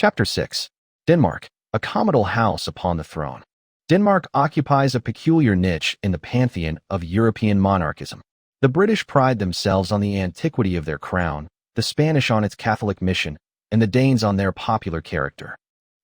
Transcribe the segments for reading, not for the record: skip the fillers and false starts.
Chapter 6. Denmark, a comital house upon the throne. Denmark occupies a peculiar niche in the pantheon of European monarchism. The British pride themselves on the antiquity of their crown, the Spanish on its Catholic mission, and the Danes on their popular character.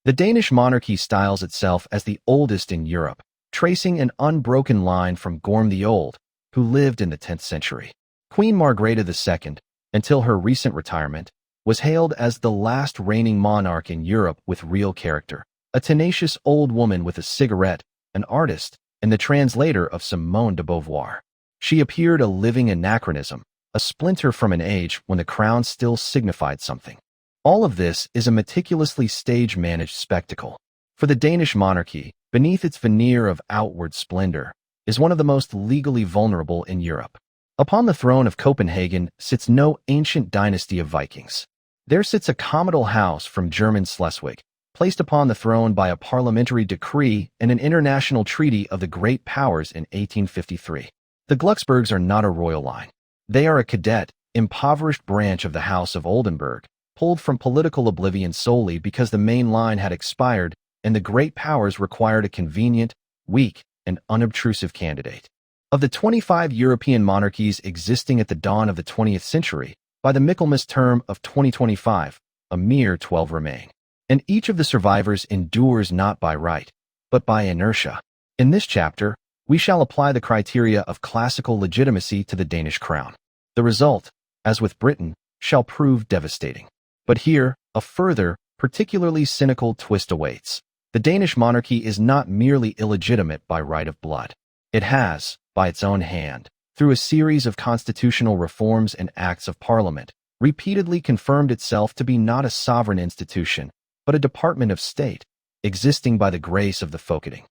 The Danish monarchy styles itself as the oldest in Europe, tracing an unbroken line from Gorm the Old, who lived in the 10th century. Queen Margrethe II, until her recent retirement, was hailed as the last reigning monarch in Europe with real character, a tenacious old woman with a cigarette, an artist, and the translator of Simone de Beauvoir. She appeared a living anachronism, a splinter from an age when the crown still signified something. All of this is a meticulously stage-managed spectacle. For the Danish monarchy, beneath its veneer of outward splendor, is one of the most legally vulnerable in Europe. Upon the throne of Copenhagen sits no ancient dynasty of Vikings. There sits a comital house from German Schleswig, placed upon the throne by a parliamentary decree and an international treaty of the great powers in 1853. The Glucksbergs are not a royal line. They are a cadet, impoverished branch of the House of Oldenburg, pulled from political oblivion solely because the main line had expired and the great powers required a convenient, weak, and unobtrusive candidate. Of the 25 European monarchies existing at the dawn of the 20th century, by the Michaelmas term of 2025, a mere 12 remain. And each of the survivors endures not by right, but by inertia. In this chapter, we shall apply the criteria of classical legitimacy to the Danish crown. The result, as with Britain, shall prove devastating. But here, a further, particularly cynical twist awaits. The Danish monarchy is not merely illegitimate by right of blood. It has, by its own hand, through a series of constitutional reforms and acts of parliament, repeatedly confirmed itself to be not a sovereign institution, but a department of state, existing by the grace of the Folketing.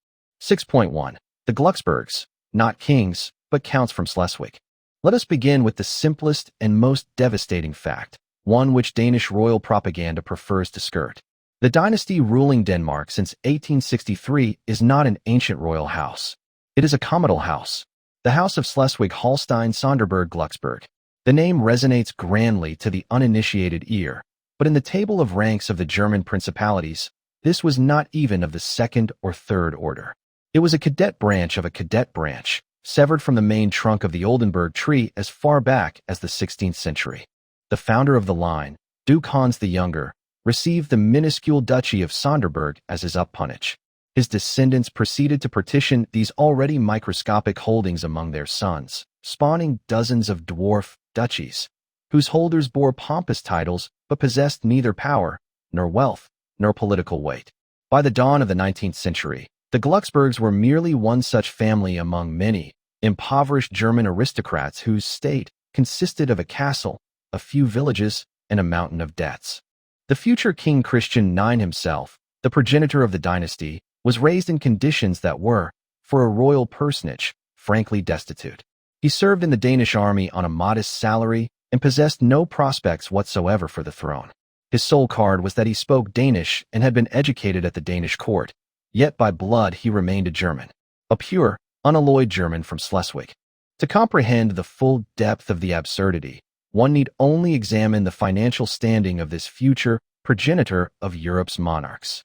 6.1. The Glucksbergs, not kings, but counts from Schleswig. Let us begin with the simplest and most devastating fact, one which Danish royal propaganda prefers to skirt. The dynasty ruling Denmark since 1863 is not an ancient royal house. It is a comital house, the House of Schleswig-Holstein-Sonderburg-Glucksberg. The name resonates grandly to the uninitiated ear, but in the table of ranks of the German principalities, this was not even of the second or third order. It was a cadet branch of a cadet branch, severed from the main trunk of the Oldenburg tree as far back as the 16th century. The founder of the line, Duke Hans the Younger, received the minuscule duchy of Sonderburg as his uppunnage. His descendants proceeded to partition these already microscopic holdings among their sons, spawning dozens of dwarf duchies, whose holders bore pompous titles but possessed neither power, nor wealth, nor political weight. By the dawn of the 19th century, the Glucksbergs were merely one such family among many impoverished German aristocrats whose state consisted of a castle, a few villages, and a mountain of debts. The future King Christian IX himself, the progenitor of the dynasty, was raised in conditions that were, for a royal personage, frankly destitute. He served in the Danish army on a modest salary and possessed no prospects whatsoever for the throne. His sole card was that he spoke Danish and had been educated at the Danish court, yet by blood he remained a German, a pure, unalloyed German from Schleswig. To comprehend the full depth of the absurdity, one need only examine the financial standing of this future progenitor of Europe's monarchs.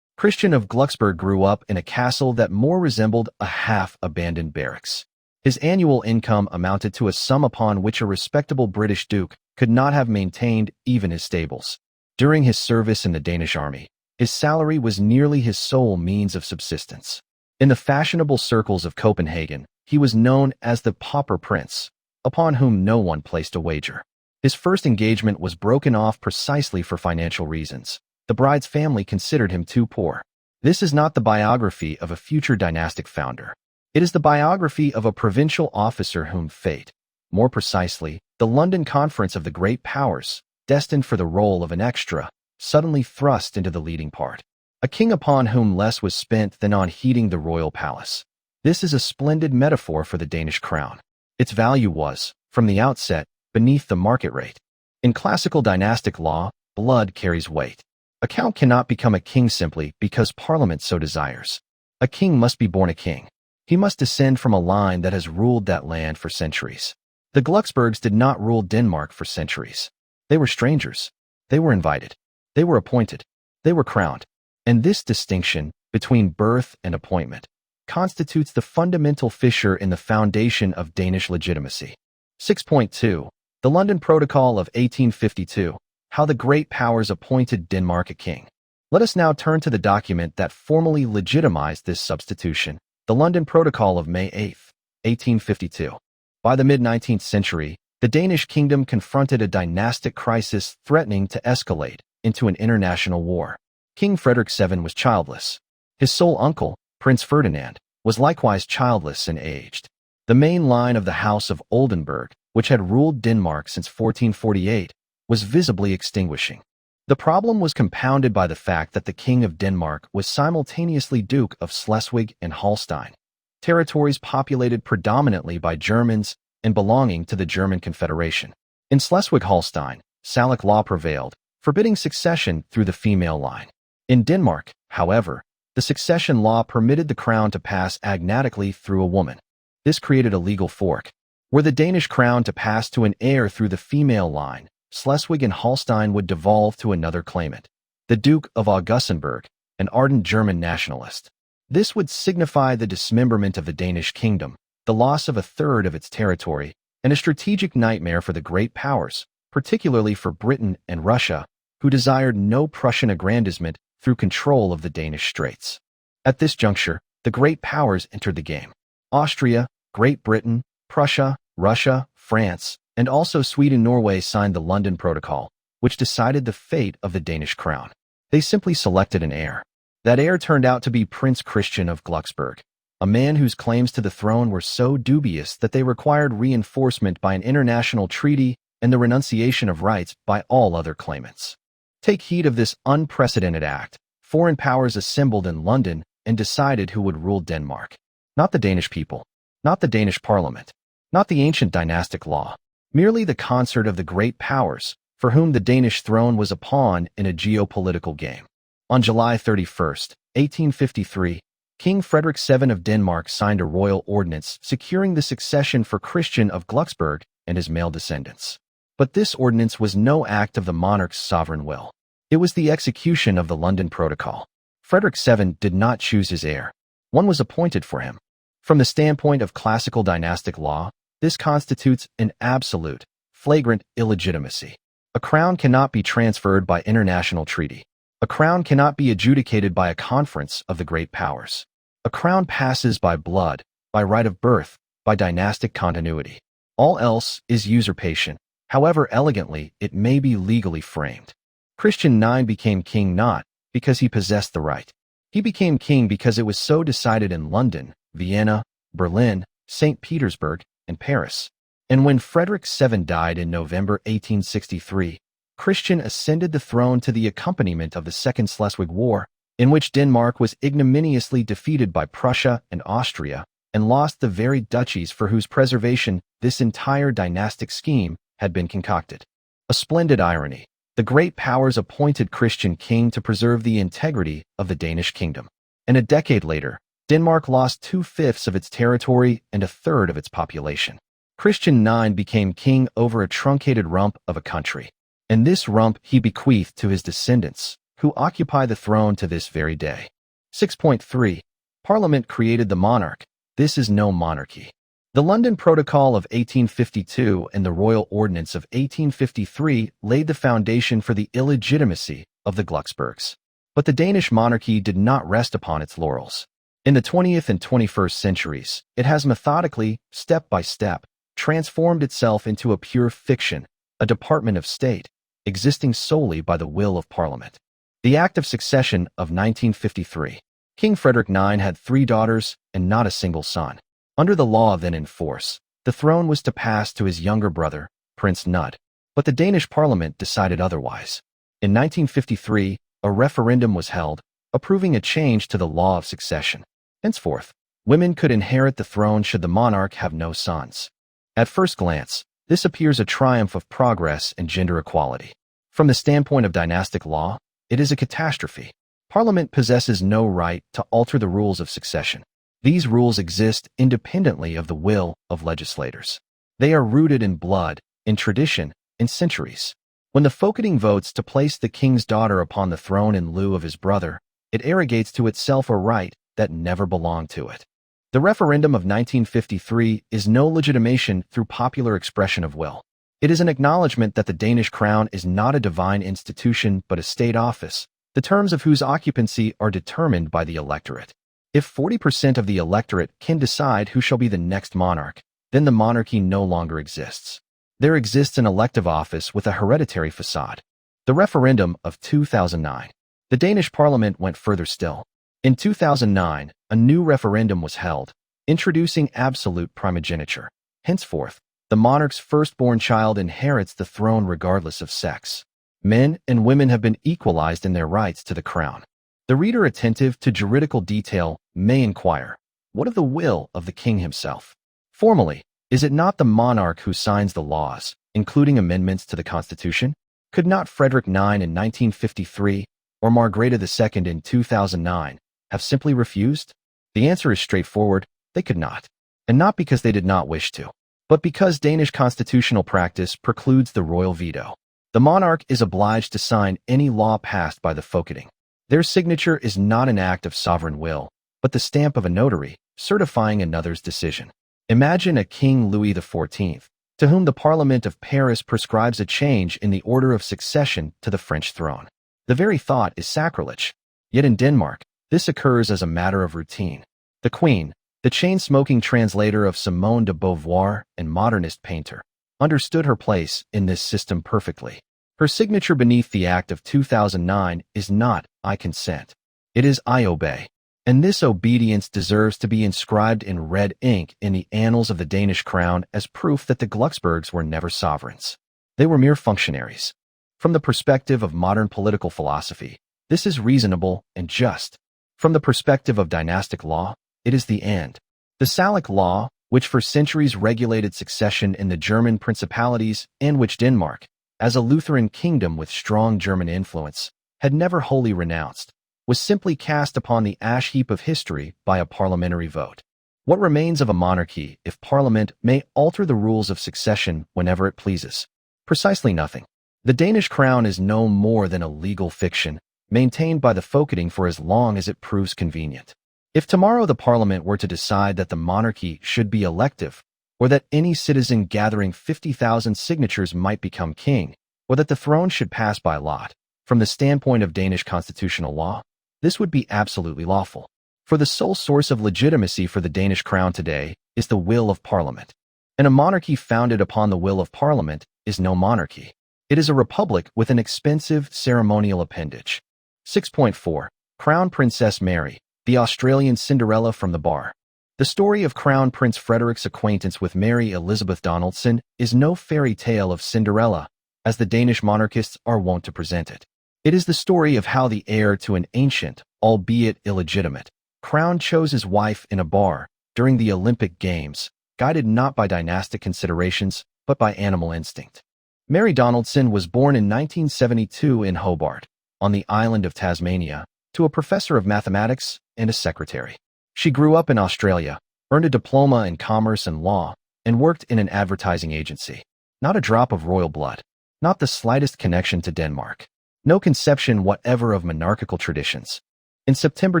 Christian of Glucksberg grew up in a castle that more resembled a half-abandoned barracks. His annual income amounted to a sum upon which a respectable British duke could not have maintained even his stables. During his service in the Danish army, his salary was nearly his sole means of subsistence. In the fashionable circles of Copenhagen, he was known as the pauper prince, upon whom no one placed a wager. His first engagement was broken off precisely for financial reasons. The bride's family considered him too poor. This is not the biography of a future dynastic founder. It is the biography of a provincial officer whom fate, more precisely, the London Conference of the Great Powers, destined for the role of an extra, suddenly thrust into the leading part. A king upon whom less was spent than on heating the royal palace. This is a splendid metaphor for the Danish crown. Its value was, from the outset, beneath the market rate. In classical dynastic law, blood carries weight. A count cannot become a king simply because Parliament so desires. A king must be born a king. He must descend from a line that has ruled that land for centuries. The Glucksbergs did not rule Denmark for centuries. They were strangers. They were invited. They were appointed. They were crowned. And this distinction between birth and appointment constitutes the fundamental fissure in the foundation of Danish legitimacy. 6.2. The London Protocol of 1852, how the great powers appointed Denmark a king. Let us now turn to the document that formally legitimized this substitution, the London Protocol of May 8, 1852. By the mid-19th century, the Danish kingdom confronted a dynastic crisis threatening to escalate into an international war. King Frederick VII was childless. His sole uncle, Prince Ferdinand, was likewise childless and aged. The main line of the House of Oldenburg, which had ruled Denmark since 1448, was visibly extinguishing. The problem was compounded by the fact that the King of Denmark was simultaneously Duke of Schleswig and Holstein, territories populated predominantly by Germans and belonging to the German Confederation. In Schleswig-Holstein, Salic law prevailed, forbidding succession through the female line. In Denmark, however, the succession law permitted the crown to pass agnatically through a woman. This created a legal fork. Were the Danish crown to pass to an heir through the female line, Schleswig and Holstein would devolve to another claimant, the Duke of Augustenburg, an ardent German nationalist. This would signify the dismemberment of the Danish kingdom, the loss of a third of its territory, and a strategic nightmare for the great powers, particularly for Britain and Russia, who desired no Prussian aggrandizement through control of the Danish Straits. At this juncture, the great powers entered the game. Austria, Great Britain, Prussia, Russia, France, and also Sweden-Norway signed the London Protocol, which decided the fate of the Danish crown. They simply selected an heir. That heir turned out to be Prince Christian of Glucksburg, a man whose claims to the throne were so dubious that they required reinforcement by an international treaty and the renunciation of rights by all other claimants. Take heed of this unprecedented act. Foreign powers assembled in London and decided who would rule Denmark. Not the Danish people, not the Danish parliament, not the ancient dynastic law, merely the concert of the great powers, for whom the Danish throne was a pawn in a geopolitical game. On July 31, 1853, King Frederick VII of Denmark signed a royal ordinance securing the succession for Christian of Glucksburg and his male descendants. But this ordinance was no act of the monarch's sovereign will. It was the execution of the London Protocol. Frederick VII did not choose his heir. One was appointed for him. From the standpoint of classical dynastic law, this constitutes an absolute, flagrant illegitimacy. A crown cannot be transferred by international treaty. A crown cannot be adjudicated by a conference of the great powers. A crown passes by blood, by right of birth, by dynastic continuity. All else is usurpation, however elegantly it may be legally framed. Christian IX became king not because he possessed the right. He became king because it was so decided in London, Vienna, Berlin, St. Petersburg, and Paris. And when Frederick VII died in November 1863, Christian ascended the throne to the accompaniment of the Second Schleswig War, in which Denmark was ignominiously defeated by Prussia and Austria and lost the very duchies for whose preservation this entire dynastic scheme had been concocted. A splendid irony. The great powers appointed Christian king to preserve the integrity of the Danish kingdom. And a decade later, Denmark lost 2/5 of its territory and 1/3 of its population. Christian IX became king over a truncated rump of a country. And this rump he bequeathed to his descendants, who occupy the throne to this very day. 6.3. Parliament created the monarch. This is no monarchy. The London Protocol of 1852 and the Royal Ordinance of 1853 laid the foundation for the illegitimacy of the Glucksburgs. But the Danish monarchy did not rest upon its laurels. In the 20th and 21st centuries, it has methodically, step by step, transformed itself into a pure fiction, a department of state, existing solely by the will of Parliament. The Act of Succession of 1953. King Frederick IX had 3 daughters and not a single son. Under the law then in force, the throne was to pass to his younger brother, Prince Knud. But the Danish Parliament decided otherwise. In 1953, a referendum was held, approving a change to the law of succession. Henceforth, women could inherit the throne should the monarch have no sons. At first glance, this appears a triumph of progress and gender equality. From the standpoint of dynastic law, it is a catastrophe. Parliament possesses no right to alter the rules of succession. These rules exist independently of the will of legislators. They are rooted in blood, in tradition, in centuries. When the Folketing votes to place the king's daughter upon the throne in lieu of his brother, it arrogates to itself a right that never belonged to it. The referendum of 1953 is no legitimation through popular expression of will. It is an acknowledgement that the Danish crown is not a divine institution but a state office, the terms of whose occupancy are determined by the electorate. If 40% of the electorate can decide who shall be the next monarch, then the monarchy no longer exists. There exists an elective office with a hereditary facade. The referendum of 2009. The Danish parliament went further still. In 2009, a new referendum was held, introducing absolute primogeniture. Henceforth, the monarch's firstborn child inherits the throne regardless of sex. Men and women have been equalized in their rights to the crown. The reader attentive to juridical detail may inquire, what of the will of the king himself? Formally, is it not the monarch who signs the laws, including amendments to the Constitution? Could not Frederick IX in 1953 or Margrethe II in 2009 have simply refused? The answer is straightforward, they could not. And not because they did not wish to, but because Danish constitutional practice precludes the royal veto. The monarch is obliged to sign any law passed by the Folketing. Their signature is not an act of sovereign will, but the stamp of a notary, certifying another's decision. Imagine a King Louis XIV, to whom the Parliament of Paris prescribes a change in the order of succession to the French throne. The very thought is sacrilege. Yet in Denmark, this occurs as a matter of routine. The Queen, the chain-smoking translator of Simone de Beauvoir and modernist painter, understood her place in this system perfectly. Her signature beneath the Act of 2009 is not, "I consent." It is, "I obey." And this obedience deserves to be inscribed in red ink in the annals of the Danish crown as proof that the Glucksbergs were never sovereigns. They were mere functionaries. From the perspective of modern political philosophy, this is reasonable and just. From the perspective of dynastic law, it is the end. The Salic law, which for centuries regulated succession in the German principalities and which Denmark, as a Lutheran kingdom with strong German influence, had never wholly renounced, was simply cast upon the ash heap of history by a parliamentary vote. What remains of a monarchy if Parliament may alter the rules of succession whenever it pleases? Precisely nothing. The Danish crown is no more than a legal fiction, maintained by the Folketing for as long as it proves convenient. If tomorrow the Parliament were to decide that the monarchy should be elective, or that any citizen gathering 50,000 signatures might become king, or that the throne should pass by lot, from the standpoint of Danish constitutional law, this would be absolutely lawful. For the sole source of legitimacy for the Danish crown today is the will of Parliament. And a monarchy founded upon the will of Parliament is no monarchy. It is a republic with an expensive ceremonial appendage. 6.4. Crown Princess Mary, the Australian Cinderella from the bar. The story of Crown Prince Frederick's acquaintance with Mary Elizabeth Donaldson is no fairy tale of Cinderella, as the Danish monarchists are wont to present it. It is the story of how the heir to an ancient, albeit illegitimate, crown chose his wife in a bar during the Olympic Games, guided not by dynastic considerations, but by animal instinct. Mary Donaldson was born in 1972 in Hobart, on the island of Tasmania, to a professor of mathematics and a secretary. She grew up in Australia, earned a diploma in commerce and law, and worked in an advertising agency. Not a drop of royal blood, not the slightest connection to Denmark. No conception whatever of monarchical traditions. In September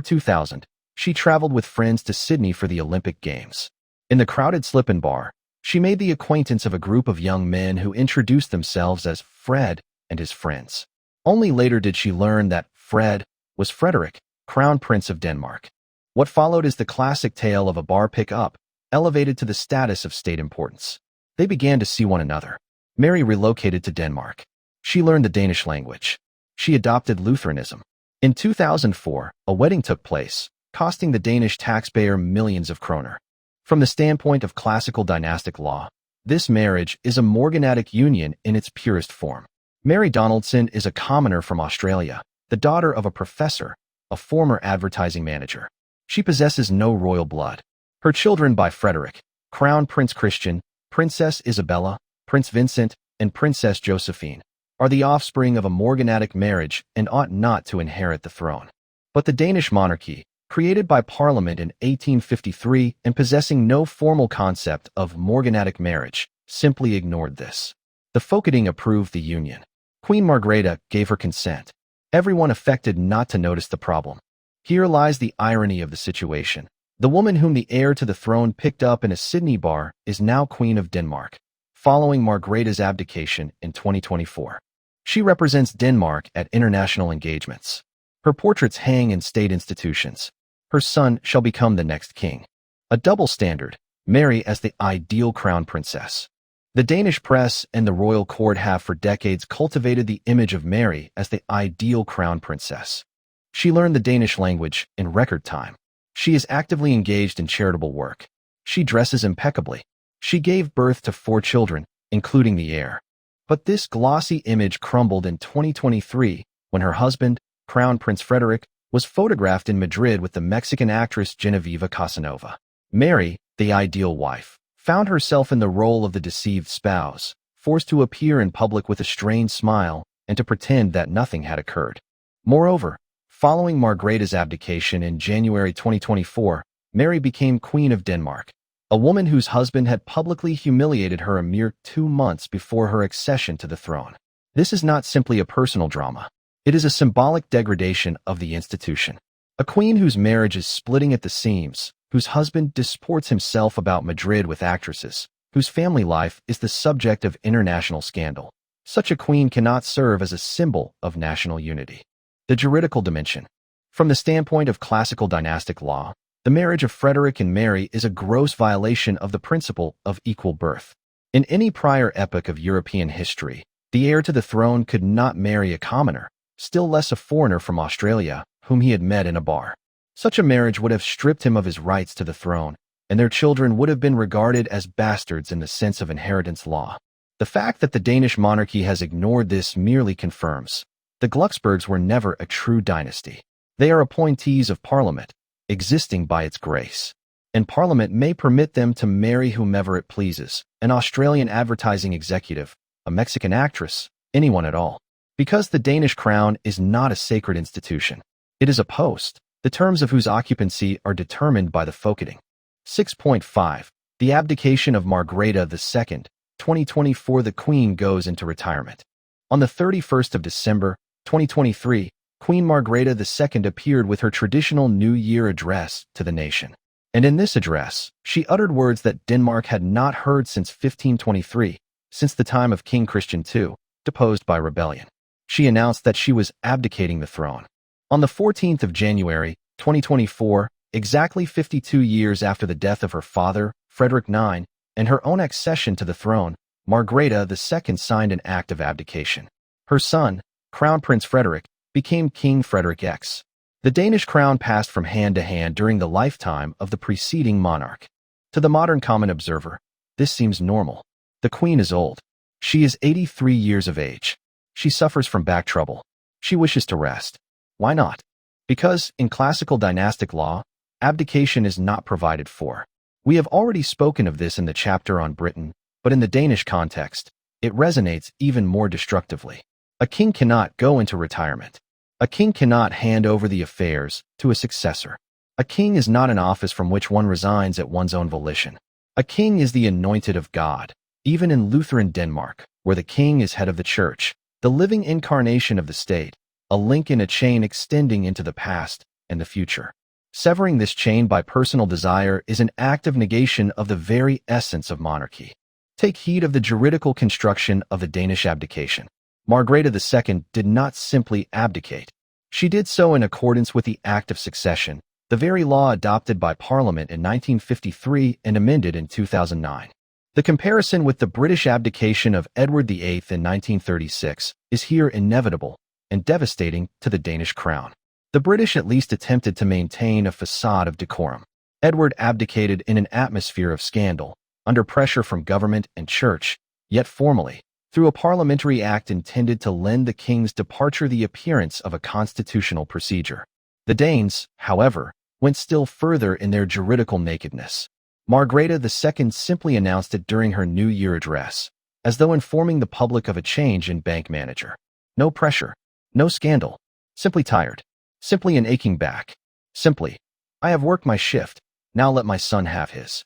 2000, she traveled with friends to Sydney for the Olympic Games. In the crowded slip-in bar, she made the acquaintance of a group of young men who introduced themselves as Fred and his friends. Only later did she learn that Fred was Frederick, Crown Prince of Denmark. What followed is the classic tale of a bar pick-up, elevated to the status of state importance. They began to see one another. Mary relocated to Denmark. She learned the Danish language. She adopted Lutheranism. In 2004, a wedding took place, costing the Danish taxpayer millions of kroner. From the standpoint of classical dynastic law, this marriage is a morganatic union in its purest form. Mary Donaldson is a commoner from Australia, the daughter of a professor, a former advertising manager. She possesses no royal blood. Her children by Frederick, Crown Prince Christian, Princess Isabella, Prince Vincent, and Princess Josephine, are the offspring of a morganatic marriage and ought not to inherit the throne. But the Danish monarchy, created by Parliament in 1853 and possessing no formal concept of morganatic marriage, simply ignored this. The Folketing approved the union. Queen Margrethe gave her consent. Everyone affected not to notice the problem. Here lies the irony of the situation. The woman whom the heir to the throne picked up in a Sydney bar is now Queen of Denmark, following Margrethe's abdication in 2024. She represents Denmark at international engagements. Her portraits hang in state institutions. Her son shall become the next king. A double standard, Mary as the ideal crown princess. The Danish press and the royal court have for decades cultivated the image of Mary as the ideal crown princess. She learned the Danish language in record time. She is actively engaged in charitable work. She dresses impeccably. She gave birth to 4 children, including the heir. But this glossy image crumbled in 2023 when her husband, Crown Prince Frederick, was photographed in Madrid with the Mexican actress Genevieve Casanova. Mary, the ideal wife, found herself in the role of the deceived spouse, forced to appear in public with a strained smile and to pretend that nothing had occurred. Moreover, following Margrethe's abdication in January 2024, Mary became Queen of Denmark, a woman whose husband had publicly humiliated her a mere 2 months before her accession to the throne. This is not simply a personal drama. It is a symbolic degradation of the institution. A queen whose marriage is splitting at the seams, whose husband disports himself about Madrid with actresses, whose family life is the subject of international scandal. Such a queen cannot serve as a symbol of national unity. The juridical dimension. From the standpoint of classical dynastic law, the marriage of Frederick and Mary is a gross violation of the principle of equal birth. In any prior epoch of European history, the heir to the throne could not marry a commoner, still less a foreigner from Australia, whom he had met in a bar. Such a marriage would have stripped him of his rights to the throne, and their children would have been regarded as bastards in the sense of inheritance law. The fact that the Danish monarchy has ignored this merely confirms the Glucksbergs were never a true dynasty. They are appointees of Parliament, existing by its grace. And Parliament may permit them to marry whomever it pleases, an Australian advertising executive, a Mexican actress, anyone at all. Because the Danish crown is not a sacred institution. It is a post, the terms of whose occupancy are determined by the folketing. 6.5. The abdication of Margrethe II, 2024. The Queen goes into retirement. On the 31st of December, 2023, Queen Margrethe II appeared with her traditional New Year address to the nation. And in this address, she uttered words that Denmark had not heard since 1523, since the time of King Christian II, deposed by rebellion. She announced that she was abdicating the throne. On the 14th of January, 2024, exactly 52 years after the death of her father, Frederick IX, and her own accession to the throne, Margrethe II signed an act of abdication. Her son, Crown Prince Frederick, became King Frederick X. The Danish crown passed from hand to hand during the lifetime of the preceding monarch. To the modern common observer, this seems normal. The Queen is old. She is 83 years of age. She suffers from back trouble. She wishes to rest. Why not? Because, in classical dynastic law, abdication is not provided for. We have already spoken of this in the chapter on Britain, but in the Danish context, it resonates even more destructively. A king cannot go into retirement. A king cannot hand over the affairs to a successor. A king is not an office from which one resigns at one's own volition. A king is the anointed of God. Even in Lutheran Denmark, where the king is head of the church, the living incarnation of the state, a link in a chain extending into the past and the future. Severing this chain by personal desire is an act of negation of the very essence of monarchy. Take heed of the juridical construction of the Danish abdication. Margrethe II did not simply abdicate. She did so in accordance with the Act of Succession, the very law adopted by Parliament in 1953 and amended in 2009. The comparison with the British abdication of Edward VIII in 1936 is here inevitable and devastating to the Danish crown. The British at least attempted to maintain a facade of decorum. Edward abdicated in an atmosphere of scandal, under pressure from government and church, yet formally, through a parliamentary act intended to lend the king's departure the appearance of a constitutional procedure. The Danes, however, went still further in their juridical nakedness. Margrethe II simply announced it during her New Year address, as though informing the public of a change in bank manager. No pressure, no scandal, simply tired, simply an aching back, simply, I have worked my shift, now let my son have his.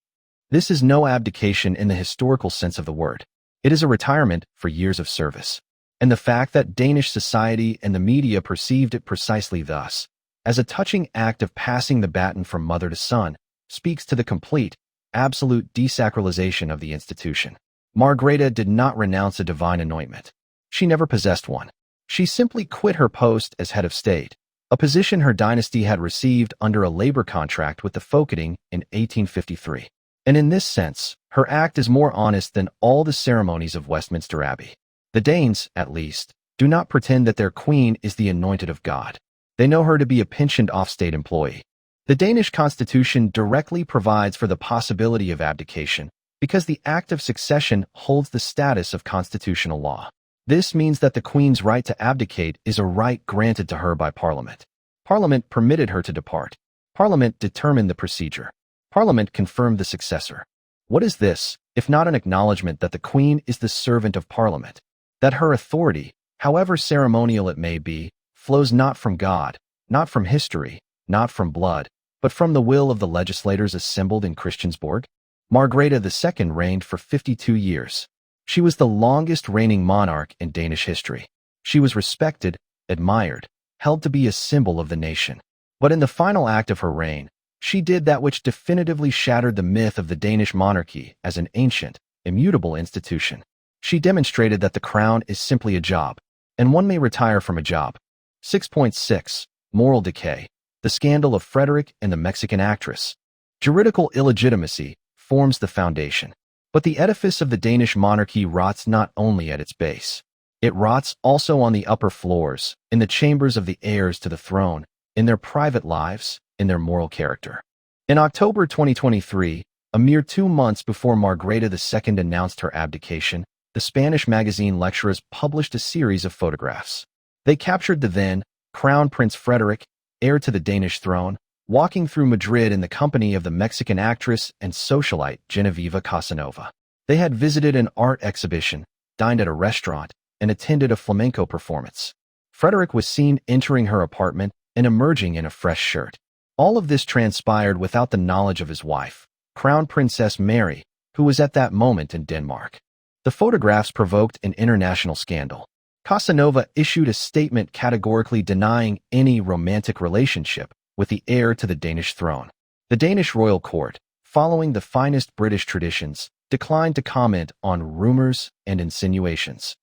This is no abdication in the historical sense of the word. It is a retirement for years of service. And the fact that Danish society and the media perceived it precisely thus, as a touching act of passing the baton from mother to son, speaks to the complete, absolute desacralization of the institution. Margrethe did not renounce a divine anointment. She never possessed one. She simply quit her post as head of state, a position her dynasty had received under a labor contract with the Folketing in 1853. And in this sense, her act is more honest than all the ceremonies of Westminster Abbey. The Danes, at least, do not pretend that their queen is the anointed of God. They know her to be a pensioned-off state employee. The Danish constitution directly provides for the possibility of abdication because the act of succession holds the status of constitutional law. This means that the queen's right to abdicate is a right granted to her by Parliament. Parliament permitted her to depart. Parliament determined the procedure. Parliament confirmed the successor. What is this, if not an acknowledgement that the Queen is the servant of Parliament? That her authority, however ceremonial it may be, flows not from God, not from history, not from blood, but from the will of the legislators assembled in Christiansborg? Margrethe II reigned for 52 years. She was the longest reigning monarch in Danish history. She was respected, admired, held to be a symbol of the nation. But in the final act of her reign, she did that which definitively shattered the myth of the Danish monarchy as an ancient, immutable institution. She demonstrated that the crown is simply a job, and one may retire from a job. 6.6. Moral decay. The scandal of Frederick and the Mexican actress. Juridical illegitimacy forms the foundation. But the edifice of the Danish monarchy rots not only at its base. It rots also on the upper floors, in the chambers of the heirs to the throne, in their private lives, in their moral character. In October 2023, a mere 2 months before Margrethe II announced her abdication, the Spanish magazine Lecturas published a series of photographs. They captured the then Crown Prince Frederick, heir to the Danish throne, walking through Madrid in the company of the Mexican actress and socialite Genevieve Casanova. They had visited an art exhibition, dined at a restaurant, and attended a flamenco performance. Frederick was seen entering her apartment and emerging in a fresh shirt. All of this transpired without the knowledge of his wife, Crown Princess Mary, who was at that moment in Denmark. The photographs provoked an international scandal. Casanova issued a statement categorically denying any romantic relationship with the heir to the Danish throne. The Danish royal court, following the finest British traditions, declined to comment on rumors and insinuations.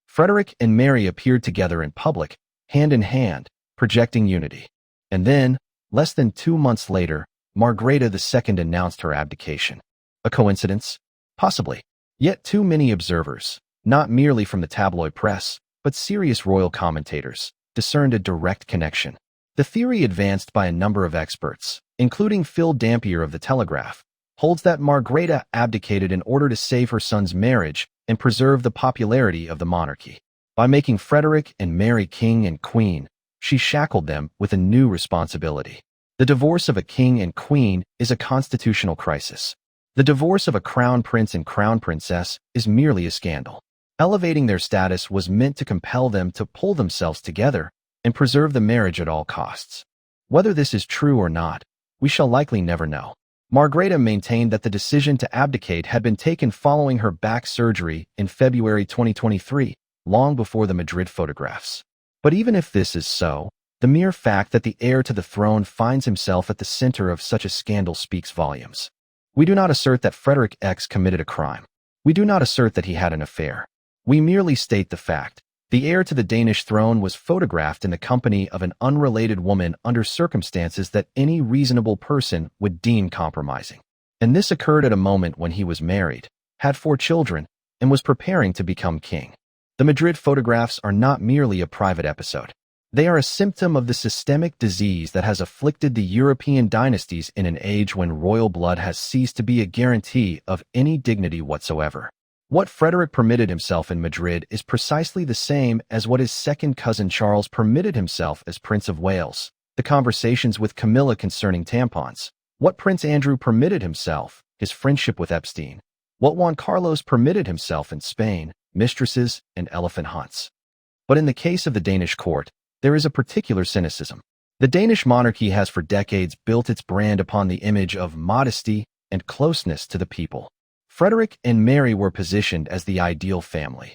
Frederick and Mary appeared together in public, hand in hand, projecting unity. And then, less than 2 months later, Margrethe II announced her abdication. A coincidence? Possibly. Yet too many observers, not merely from the tabloid press, but serious royal commentators, discerned a direct connection. The theory advanced by a number of experts, including Phil Dampier of The Telegraph, holds that Margrethe abdicated in order to save her son's marriage and preserve the popularity of the monarchy. By making Frederick and Mary king and queen, she shackled them with a new responsibility. The divorce of a king and queen is a constitutional crisis. The divorce of a crown prince and crown princess is merely a scandal. Elevating their status was meant to compel them to pull themselves together and preserve the marriage at all costs. Whether this is true or not, we shall likely never know. Margrethe maintained that the decision to abdicate had been taken following her back surgery in February 2023, long before the Madrid photographs. But even if this is so, the mere fact that the heir to the throne finds himself at the center of such a scandal speaks volumes. We do not assert that Frederick X committed a crime. We do not assert that he had an affair. We merely state the fact. The heir to the Danish throne was photographed in the company of an unrelated woman under circumstances that any reasonable person would deem compromising. And this occurred at a moment when he was married, had 4 children, and was preparing to become king. The Madrid photographs are not merely a private episode. They are a symptom of the systemic disease that has afflicted the European dynasties in an age when royal blood has ceased to be a guarantee of any dignity whatsoever. What Frederick permitted himself in Madrid is precisely the same as what his second cousin Charles permitted himself as Prince of Wales, the conversations with Camilla concerning tampons. What Prince Andrew permitted himself, his friendship with Epstein. What Juan Carlos permitted himself in Spain, mistresses and elephant hunts. But in the case of the Danish court, there is a particular cynicism. The Danish monarchy has for decades built its brand upon the image of modesty and closeness to the people. Frederick and Mary were positioned as the ideal family.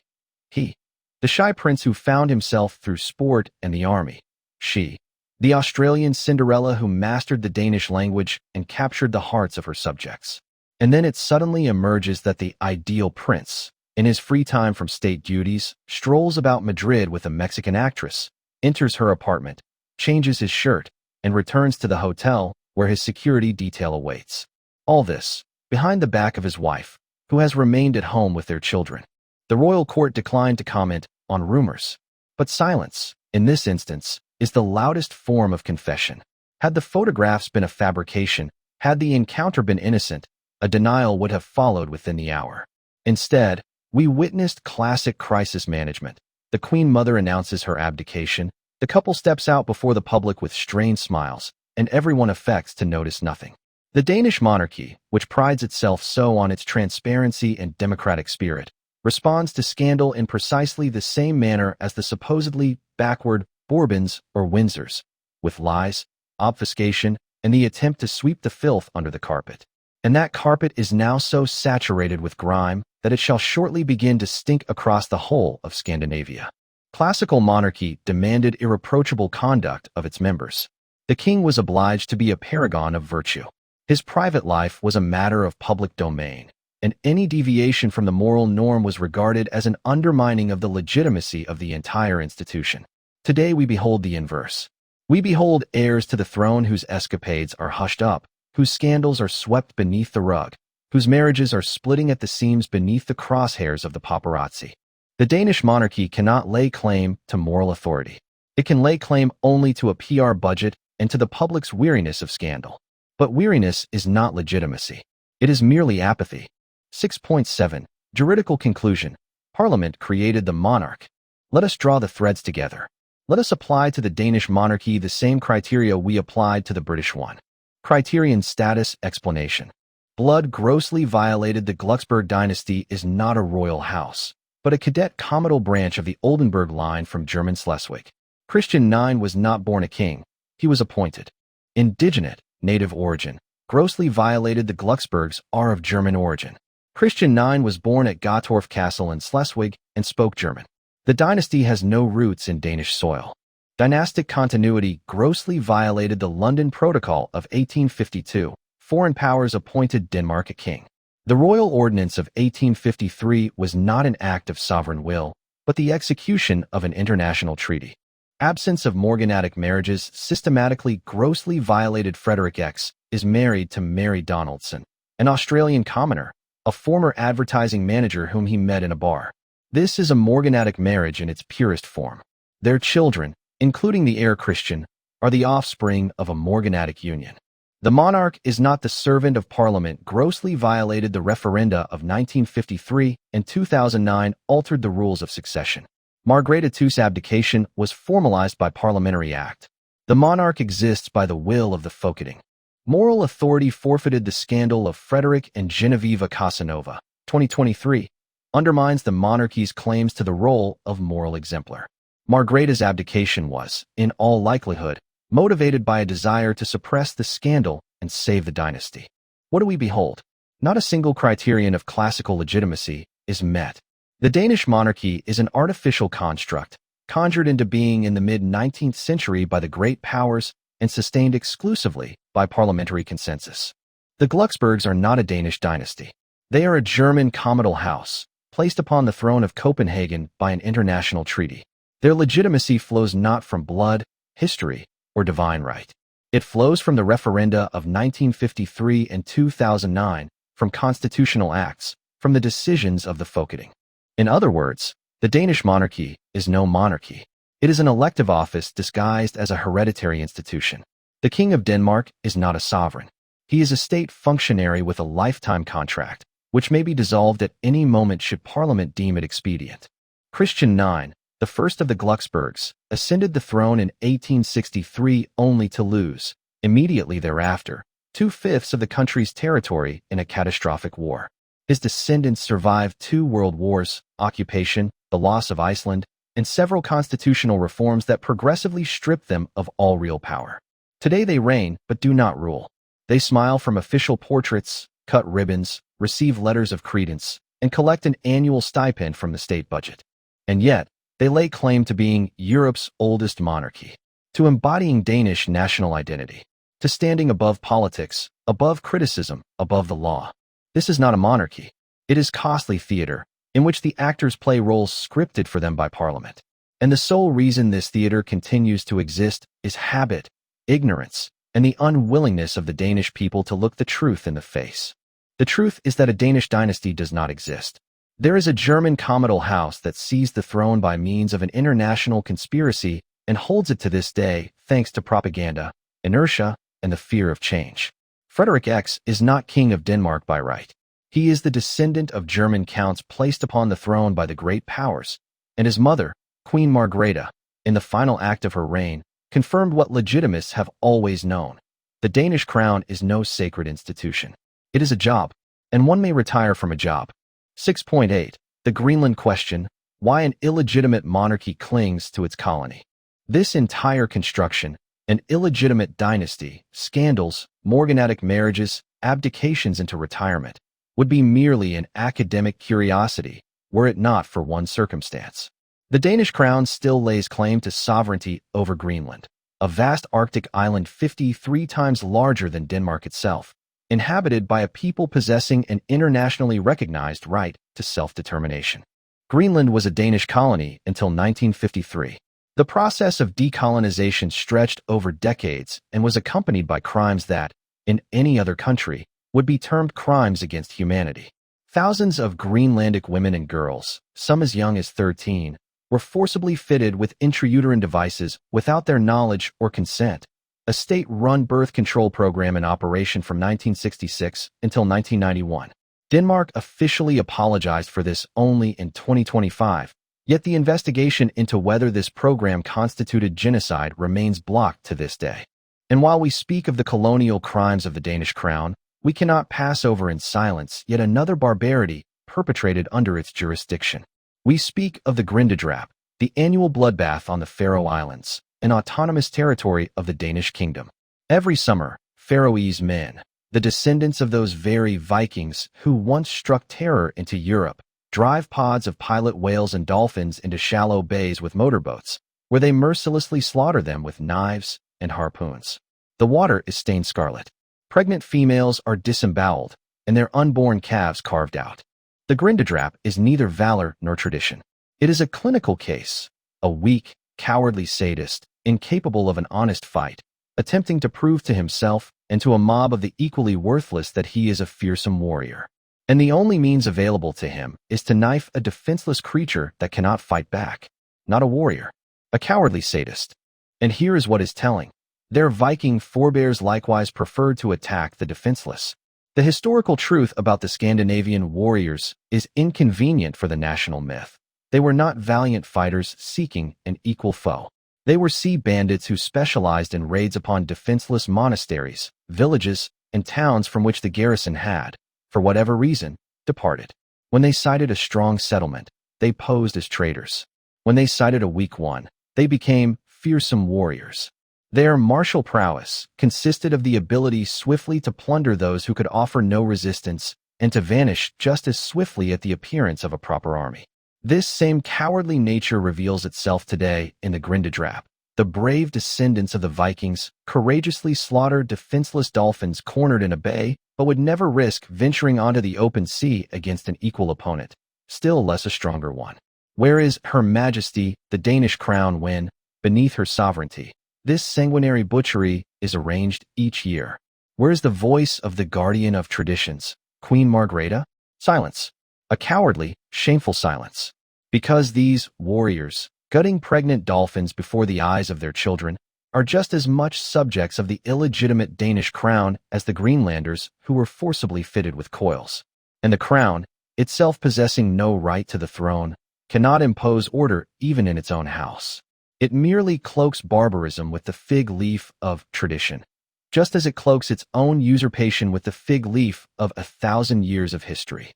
He the shy prince who found himself through sport and the army. She, the Australian Cinderella who mastered the Danish language and captured the hearts of her subjects. And then it suddenly emerges that the ideal prince, in his free time from state duties, strolls about Madrid with a Mexican actress, enters her apartment, changes his shirt, and returns to the hotel where his security detail awaits. All this, behind the back of his wife, who has remained at home with their children. The royal court declined to comment on rumors. But silence, in this instance, is the loudest form of confession. Had the photographs been a fabrication, had the encounter been innocent, a denial would have followed within the hour. Instead, we witnessed classic crisis management. The Queen Mother announces her abdication, the couple steps out before the public with strained smiles, and everyone affects to notice nothing. The Danish monarchy, which prides itself so on its transparency and democratic spirit, responds to scandal in precisely the same manner as the supposedly backward Bourbons or Windsors, with lies, obfuscation, and the attempt to sweep the filth under the carpet. And that carpet is now so saturated with grime that it shall shortly begin to stink across the whole of Scandinavia. Classical monarchy demanded irreproachable conduct of its members. The king was obliged to be a paragon of virtue. His private life was a matter of public domain, and any deviation from the moral norm was regarded as an undermining of the legitimacy of the entire institution. Today we behold the inverse. We behold heirs to the throne whose escapades are hushed up, whose scandals are swept beneath the rug, whose marriages are splitting at the seams beneath the crosshairs of the paparazzi. The Danish monarchy cannot lay claim to moral authority. It can lay claim only to a PR budget and to the public's weariness of scandal. But weariness is not legitimacy. It is merely apathy. 6.7. Juridical conclusion. Parliament created the monarch. Let us draw the threads together. Let us apply to the Danish monarchy the same criteria we applied to the British one. Criterion status explanation. Blood grossly violated. The Glucksburg dynasty is not a royal house, but a cadet comital branch of the Oldenburg line from German Schleswig. Christian IX was not born a king. He was appointed. Indigenat, native origin, grossly violated. The Glucksburgs are of German origin. Christian IX was born at Gottorf Castle in Schleswig and spoke German. The dynasty has no roots in Danish soil. Dynastic continuity grossly violated the London Protocol of 1852. Foreign powers appointed Denmark a king. The Royal Ordinance of 1853 was not an act of sovereign will, but the execution of an international treaty. Absence of morganatic marriages systematically grossly violated. Frederick X is married to Mary Donaldson, an Australian commoner, a former advertising manager whom he met in a bar. This is a morganatic marriage in its purest form. Their children, including the heir Christian, are the offspring of a morganatic union. The monarch is not the servant of Parliament. Grossly violated. The referenda of 1953 and 2009 altered the rules of succession. Margrethe II's abdication was formalized by Parliamentary Act. The monarch exists by the will of the Folketing. Moral authority forfeited. The scandal of Frederick and Genevieve Casanova, 2023, undermines the monarchy's claims to the role of moral exemplar. Margrethe's abdication was, in all likelihood, motivated by a desire to suppress the scandal and save the dynasty. What do we behold? Not a single criterion of classical legitimacy is met. The Danish monarchy is an artificial construct, conjured into being in the mid-19th century by the great powers and sustained exclusively by parliamentary consensus. The Glucksburgs are not a Danish dynasty. They are a German comital house, placed upon the throne of Copenhagen by an international treaty. Their legitimacy flows not from blood, history, or divine right. It flows from the referenda of 1953 and 2009, from constitutional acts, from the decisions of the Folketing. In other words, the Danish monarchy is no monarchy. It is an elective office disguised as a hereditary institution. The King of Denmark is not a sovereign. He is a state functionary with a lifetime contract, which may be dissolved at any moment should Parliament deem it expedient. Christian IX, the first of the Glucksburgs, ascended the throne in 1863 only to lose, immediately thereafter, 2/5 of the country's territory in a catastrophic war. His descendants survived 2 world wars, occupation, the loss of Iceland, and several constitutional reforms that progressively stripped them of all real power. Today they reign, but do not rule. They smile from official portraits, cut ribbons, receive letters of credence, and collect an annual stipend from the state budget. And yet, They lay claim to being Europe's oldest monarchy, to embodying Danish national identity, to standing above politics, above criticism, above the law. This is not a monarchy. It is costly theater, in which the actors play roles scripted for them by Parliament. And the sole reason this theater continues to exist is habit, ignorance, and the unwillingness of the Danish people to look the truth in the face. The truth is that a Danish dynasty does not exist. There is a German comital house that seized the throne by means of an international conspiracy and holds it to this day thanks to propaganda, inertia, and the fear of change. Frederick X is not king of Denmark by right. He is the descendant of German counts placed upon the throne by the great powers, and his mother, Queen Margrethe, in the final act of her reign, confirmed what legitimists have always known. The Danish crown is no sacred institution. It is a job, and one may retire from a job. 6.8. The Greenland question: why an illegitimate monarchy clings to its colony. This entire construction, an illegitimate dynasty, scandals, morganatic marriages, abdications into retirement, would be merely an academic curiosity were it not for one circumstance. The Danish crown still lays claim to sovereignty over Greenland, a vast Arctic island 53 times larger than Denmark itself, inhabited by a people possessing an internationally recognized right to self-determination. Greenland was a Danish colony until 1953. The process of decolonization stretched over decades and was accompanied by crimes that, in any other country, would be termed crimes against humanity. Thousands of Greenlandic women and girls, some as young as 13, were forcibly fitted with intrauterine devices without their knowledge or consent, a state-run birth control program in operation from 1966 until 1991. Denmark officially apologized for this only in 2025, yet the investigation into whether this program constituted genocide remains blocked to this day. And while we speak of the colonial crimes of the Danish crown, we cannot pass over in silence yet another barbarity perpetrated under its jurisdiction. We speak of the Grindedrap, the annual bloodbath on the Faroe Islands, an autonomous territory of the Danish kingdom. Every summer, Faroese men, the descendants of those very Vikings who once struck terror into Europe, drive pods of pilot whales and dolphins into shallow bays with motorboats, where they mercilessly slaughter them with knives and harpoons. The water is stained scarlet. Pregnant females are disemboweled, and their unborn calves carved out. The Grindedrap is neither valor nor tradition. It is a clinical case, a weak, cowardly sadist, incapable of an honest fight, attempting to prove to himself and to a mob of the equally worthless that he is a fearsome warrior. And the only means available to him is to knife a defenseless creature that cannot fight back, not a warrior, a cowardly sadist. And here is what is telling. Their Viking forebears likewise preferred to attack the defenseless. The historical truth about the Scandinavian warriors is inconvenient for the national myth. They were not valiant fighters seeking an equal foe. They were sea bandits who specialized in raids upon defenseless monasteries, villages, and towns from which the garrison had, for whatever reason, departed. When they sighted a strong settlement, they posed as traitors. When they sighted a weak one, they became fearsome warriors. Their martial prowess consisted of the ability swiftly to plunder those who could offer no resistance and to vanish just as swiftly at the appearance of a proper army. This same cowardly nature reveals itself today in the Grindedrap. The brave descendants of the Vikings courageously slaughtered defenseless dolphins cornered in a bay, but would never risk venturing onto the open sea against an equal opponent, still less a stronger one. Where is Her Majesty, the Danish crown, when, beneath her sovereignty, this sanguinary butchery is arranged each year? Where is the voice of the guardian of traditions, Queen Margrethe? Silence. A cowardly, shameful silence. Because these warriors, gutting pregnant dolphins before the eyes of their children, are just as much subjects of the illegitimate Danish crown as the Greenlanders who were forcibly fitted with coils. And the crown, itself possessing no right to the throne, cannot impose order even in its own house. It merely cloaks barbarism with the fig leaf of tradition, just as it cloaks its own usurpation with the fig leaf of 1,000 years of history.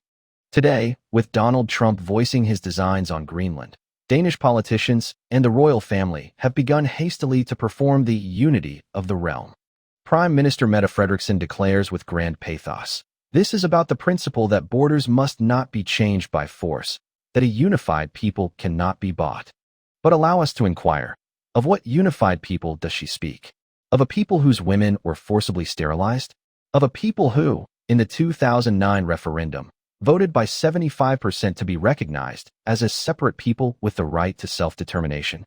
Today, with Donald Trump voicing his designs on Greenland, Danish politicians and the royal family have begun hastily to perform the unity of the realm. Prime Minister Mette Frederiksen declares with grand pathos, "This is about the principle that borders must not be changed by force, that a unified people cannot be bought." But allow us to inquire, of what unified people does she speak? Of a people whose women were forcibly sterilized? Of a people who, in the 2009 referendum, voted by 75% to be recognized as a separate people with the right to self-determination?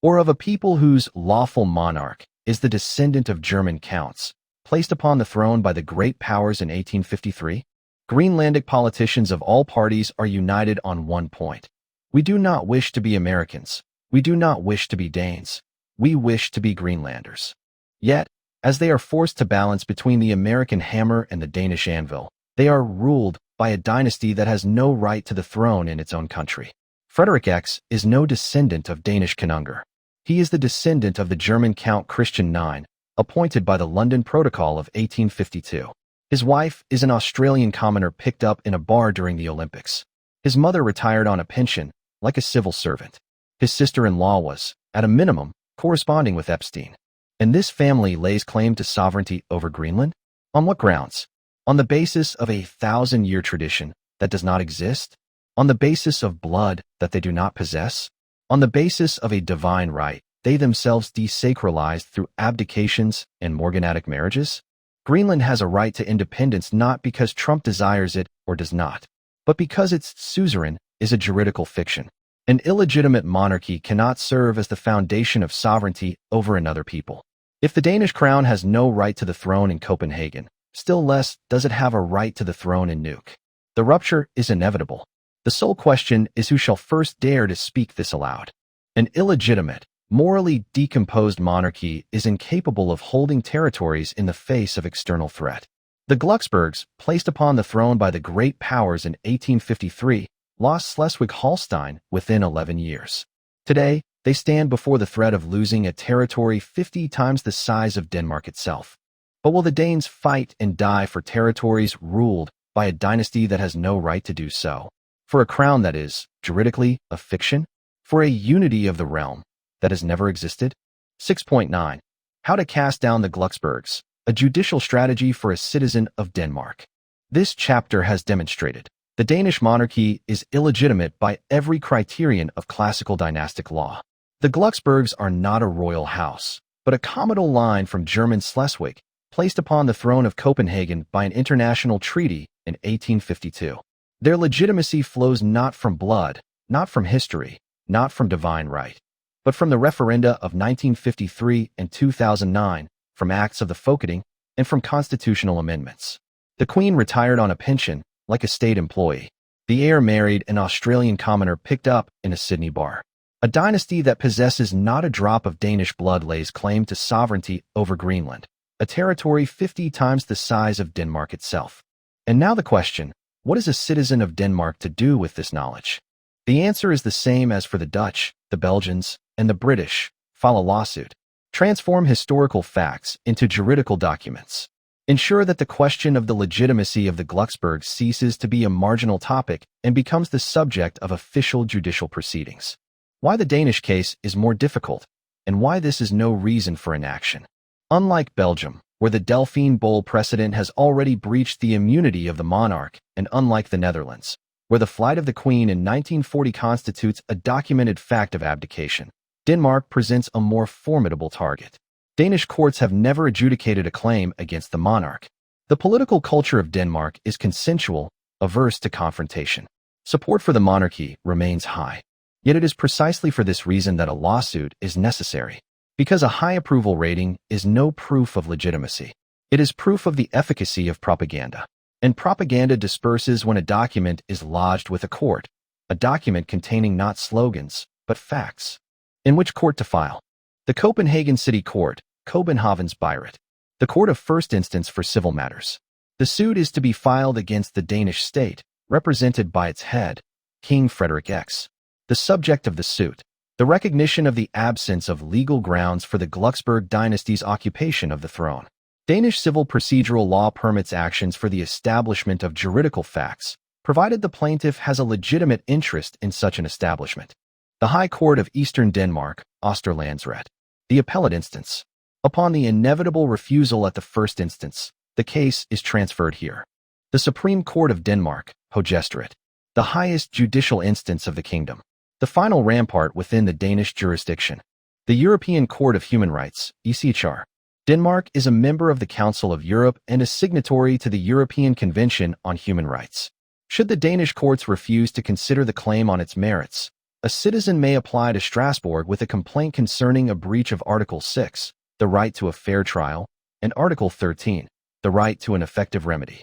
Or of a people whose lawful monarch is the descendant of German counts, placed upon the throne by the great powers in 1853? Greenlandic politicians of all parties are united on one point. We do not wish to be Americans. We do not wish to be Danes. We wish to be Greenlanders. Yet, as they are forced to balance between the American hammer and the Danish anvil, they are ruled by a dynasty that has no right to the throne in its own country. Frederick X is no descendant of Danish Konungur. He is the descendant of the German Count Christian IX, appointed by the London Protocol of 1852. His wife is an Australian commoner picked up in a bar during the Olympics. His mother retired on a pension, like a civil servant. His sister-in-law was, at a minimum, corresponding with Epstein. And this family lays claim to sovereignty over Greenland? On what grounds? On the basis of a 1,000-year tradition that does not exist? On the basis of blood that they do not possess? On the basis of a divine right they themselves desacralized through abdications and morganatic marriages? Greenland has a right to independence not because Trump desires it or does not, but because its suzerain is a juridical fiction. An illegitimate monarchy cannot serve as the foundation of sovereignty over another people. If the Danish crown has no right to the throne in Copenhagen, still less does it have a right to the throne in Nuuk. The rupture is inevitable. The sole question is who shall first dare to speak this aloud. An illegitimate, morally decomposed monarchy is incapable of holding territories in the face of external threat. The Glucksbergs, placed upon the throne by the great powers in 1853, lost Schleswig-Holstein within 11 years. Today, they stand before the threat of losing a territory 50 times the size of Denmark itself. But will the Danes fight and die for territories ruled by a dynasty that has no right to do so? For a crown that is, juridically, a fiction? For a unity of the realm that has never existed? 6.9. How to cast down the Glucksbergs, a judicial strategy for a citizen of Denmark. This chapter has demonstrated the Danish monarchy is illegitimate by every criterion of classical dynastic law. The Glucksbergs are not a royal house, but a commodal line from German Schleswig, placed upon the throne of Copenhagen by an international treaty in 1852. Their legitimacy flows not from blood, not from history, not from divine right, but from the referenda of 1953 and 2009, from acts of the Folketing, and from constitutional amendments. The Queen retired on a pension, like a state employee. The heir married an Australian commoner picked up in a Sydney bar. A dynasty that possesses not a drop of Danish blood lays claim to sovereignty over Greenland, a territory 50 times the size of Denmark itself. And now the question, what is a citizen of Denmark to do with this knowledge? The answer is the same as for the Dutch, the Belgians, and the British. File a lawsuit. Transform historical facts into juridical documents. Ensure that the question of the legitimacy of the Glucksbergs ceases to be a marginal topic and becomes the subject of official judicial proceedings. Why the Danish case is more difficult, and why this is no reason for inaction. Unlike Belgium, where the Delphine Bowl precedent has already breached the immunity of the monarch, and unlike the Netherlands, where the flight of the Queen in 1940 constitutes a documented fact of abdication, Denmark presents a more formidable target. Danish courts have never adjudicated a claim against the monarch. The political culture of Denmark is consensual, averse to confrontation. Support for the monarchy remains high. Yet it is precisely for this reason that a lawsuit is necessary. Because a high approval rating is no proof of legitimacy. It is proof of the efficacy of propaganda. And propaganda disperses when a document is lodged with a court, a document containing not slogans, but facts. In which court to file? The Copenhagen City Court, Copenhagen's Byret, the court of first instance for civil matters. The suit is to be filed against the Danish state, represented by its head, King Frederick X. The subject of the suit, the recognition of the absence of legal grounds for the Glucksberg dynasty's occupation of the throne. Danish civil procedural law permits actions for the establishment of juridical facts, provided the plaintiff has a legitimate interest in such an establishment. The High Court of Eastern Denmark, Østerlandsret. The appellate instance. Upon the inevitable refusal at the first instance, the case is transferred here. The Supreme Court of Denmark, Højesteret. The highest judicial instance of the kingdom. The final rampart within the Danish jurisdiction. The European Court of Human Rights, ECHR. Denmark is a member of the Council of Europe and a signatory to the European Convention on Human Rights. Should the Danish courts refuse to consider the claim on its merits, a citizen may apply to Strasbourg with a complaint concerning a breach of Article 6, the right to a fair trial, and Article 13, the right to an effective remedy.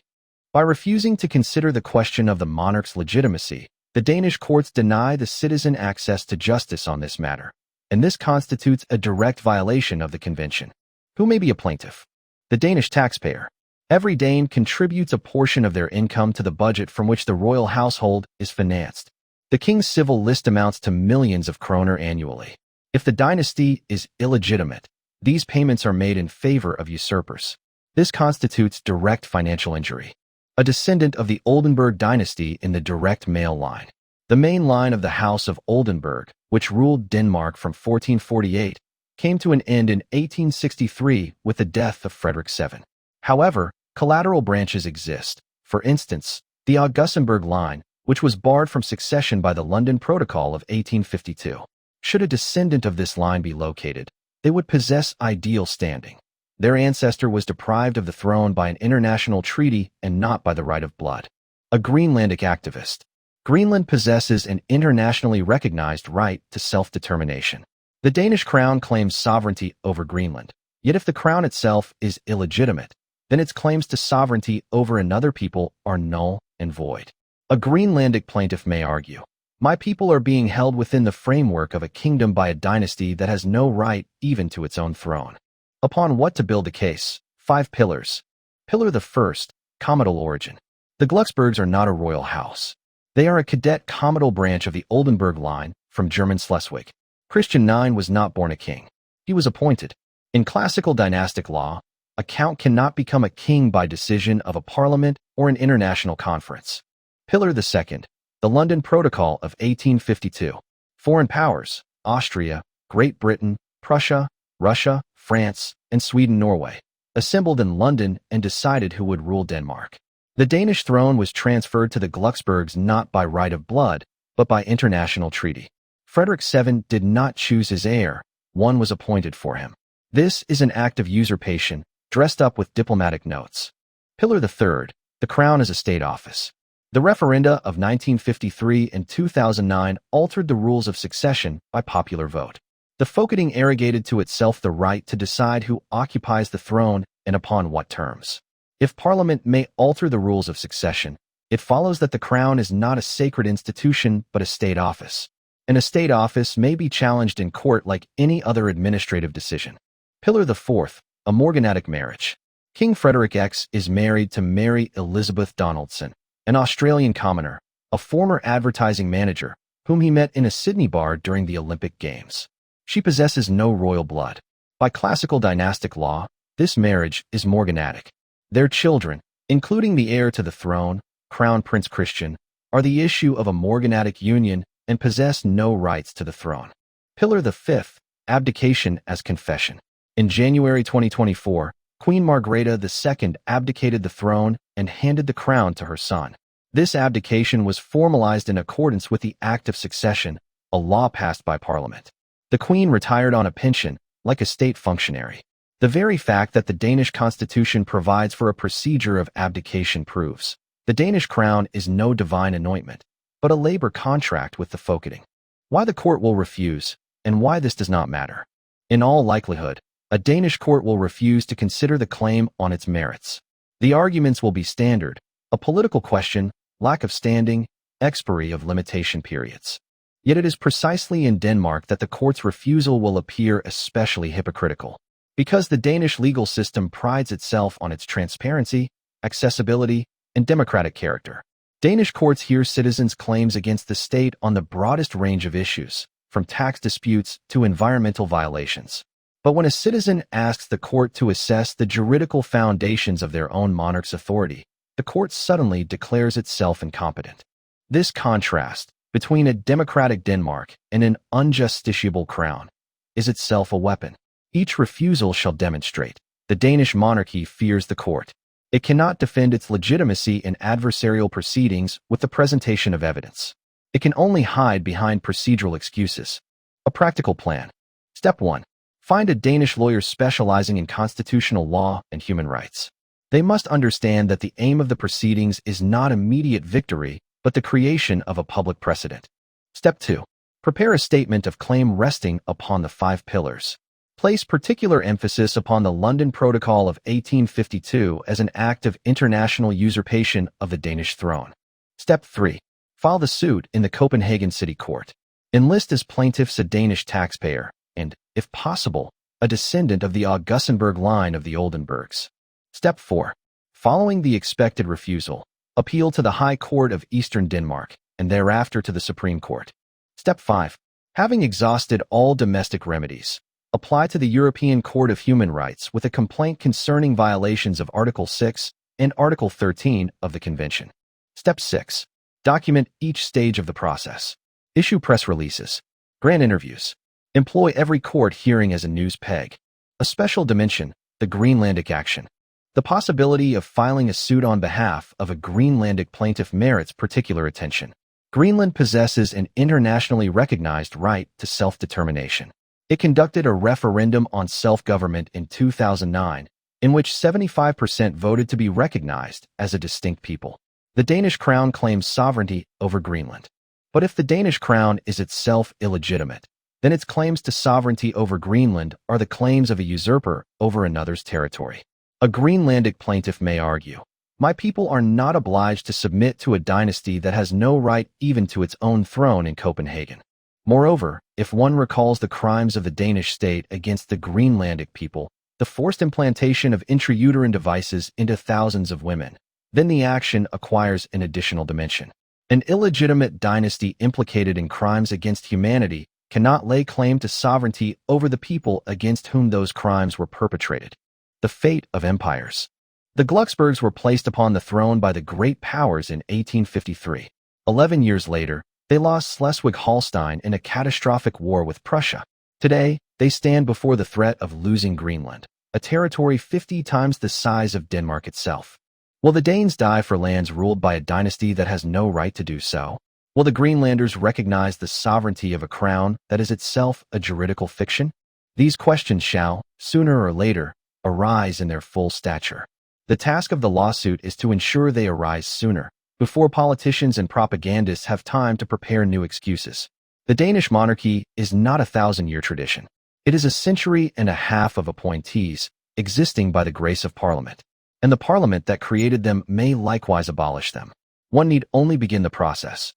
By refusing to consider the question of the monarch's legitimacy, the Danish courts deny the citizen access to justice on this matter, and this constitutes a direct violation of the convention. Who may be a plaintiff? The Danish taxpayer. Every Dane contributes a portion of their income to the budget from which the royal household is financed. The king's civil list amounts to millions of kroner annually. If the dynasty is illegitimate, these payments are made in favor of usurpers. This constitutes direct financial injury. A descendant of the Oldenburg dynasty in the direct male line. The main line of the House of Oldenburg, which ruled Denmark from 1448, came to an end in 1863 with the death of Frederik VII. However, collateral branches exist. For instance, the Augustenburg line, which was barred from succession by the London Protocol of 1852. Should a descendant of this line be located, they would possess ideal standing. Their ancestor was deprived of the throne by an international treaty and not by the right of blood. A Greenlandic activist. Greenland possesses an internationally recognized right to self-determination. The Danish crown claims sovereignty over Greenland. Yet if the crown itself is illegitimate, then its claims to sovereignty over another people are null and void. A Greenlandic plaintiff may argue, "My people are being held within the framework of a kingdom by a dynasty that has no right even to its own throne." Upon what to build the case? 5 pillars. Pillar the first, comital origin. The Glucksbergs are not a royal house. They are a cadet comital branch of the Oldenburg line from German Schleswig. Christian IX was not born a king. He was appointed. In classical dynastic law, a count cannot become a king by decision of a parliament or an international conference. Pillar the second, the London Protocol of 1852. Foreign powers, Austria, Great Britain, Prussia, Russia, France, and Sweden-Norway, assembled in London and decided who would rule Denmark. The Danish throne was transferred to the Glucksbergs not by right of blood, but by international treaty. Frederik VII did not choose his heir, one was appointed for him. This is an act of usurpation, dressed up with diplomatic notes. Pillar the third, the crown as a state office. The referenda of 1953 and 2009 altered the rules of succession by popular vote. The Folketing arrogated to itself the right to decide who occupies the throne and upon what terms. If Parliament may alter the rules of succession, it follows that the crown is not a sacred institution but a state office. And a state office may be challenged in court like any other administrative decision. Pillar the fourth, a morganatic marriage. King Frederick X is married to Mary Elizabeth Donaldson, an Australian commoner, a former advertising manager, whom he met in a Sydney bar during the Olympic Games. She possesses no royal blood. By classical dynastic law, this marriage is morganatic. Their children, including the heir to the throne, Crown Prince Christian, are the issue of a morganatic union and possess no rights to the throne. Pillar the fifth, abdication as confession. In January 2024, Queen Margrethe II abdicated the throne and handed the crown to her son. This abdication was formalized in accordance with the Act of Succession, a law passed by Parliament. The Queen retired on a pension, like a state functionary. The very fact that the Danish constitution provides for a procedure of abdication proves the Danish crown is no divine anointment, but a labor contract with the Folketing. Why the court will refuse, and why this does not matter. In all likelihood, a Danish court will refuse to consider the claim on its merits. The arguments will be standard, a political question, lack of standing, expiry of limitation periods. Yet it is precisely in Denmark that the court's refusal will appear especially hypocritical. Because the Danish legal system prides itself on its transparency, accessibility, and democratic character. Danish courts hear citizens' claims against the state on the broadest range of issues, from tax disputes to environmental violations. But when a citizen asks the court to assess the juridical foundations of their own monarch's authority, the court suddenly declares itself incompetent. This contrast between a democratic Denmark and an unjusticiable crown is itself a weapon. Each refusal shall demonstrate the Danish monarchy fears the court. It cannot defend its legitimacy in adversarial proceedings with the presentation of evidence. It can only hide behind procedural excuses. A practical plan. Step 1. Find a Danish lawyer specializing in constitutional law and human rights. They must understand that the aim of the proceedings is not immediate victory, but the creation of a public precedent. Step 2. Prepare a statement of claim resting upon the 5 pillars. Place particular emphasis upon the London Protocol of 1852 as an act of international usurpation of the Danish throne. Step 3. File the suit in the Copenhagen City Court. Enlist as plaintiffs a Danish taxpayer and, if possible, a descendant of the Augustenberg line of the Oldenburgs. Step 4. Following the expected refusal, appeal to the High Court of Eastern Denmark and thereafter to the Supreme Court. Step 5. Having exhausted all domestic remedies, apply to the European Court of Human Rights with a complaint concerning violations of Article 6 and Article 13 of the Convention. Step 6. Document each stage of the process. Issue press releases. Grant interviews. Employ every court hearing as a news peg. A special dimension, the Greenlandic action. The possibility of filing a suit on behalf of a Greenlandic plaintiff merits particular attention. Greenland possesses an internationally recognized right to self-determination. It conducted a referendum on self-government in 2009, in which 75% voted to be recognized as a distinct people. The Danish crown claims sovereignty over Greenland. But if the Danish crown is itself illegitimate, then its claims to sovereignty over Greenland are the claims of a usurper over another's territory. A Greenlandic plaintiff may argue, "My people are not obliged to submit to a dynasty that has no right even to its own throne in Copenhagen." Moreover, if one recalls the crimes of the Danish state against the Greenlandic people, the forced implantation of intrauterine devices into thousands of women, then the action acquires an additional dimension. An illegitimate dynasty implicated in crimes against humanity cannot lay claim to sovereignty over the people against whom those crimes were perpetrated. The fate of empires. The Glucksbergs were placed upon the throne by the great powers in 1853. 11 years later, they lost Schleswig-Holstein in a catastrophic war with Prussia. Today, they stand before the threat of losing Greenland, a territory 50 times the size of Denmark itself. Will the Danes die for lands ruled by a dynasty that has no right to do so? Will the Greenlanders recognize the sovereignty of a crown that is itself a juridical fiction? These questions shall, sooner or later, arise in their full stature. The task of the lawsuit is to ensure they arise sooner, before politicians and propagandists have time to prepare new excuses. The Danish monarchy is not a 1,000-year tradition. It is a century and a half of appointees, existing by the grace of Parliament. And the Parliament that created them may likewise abolish them. One need only begin the process.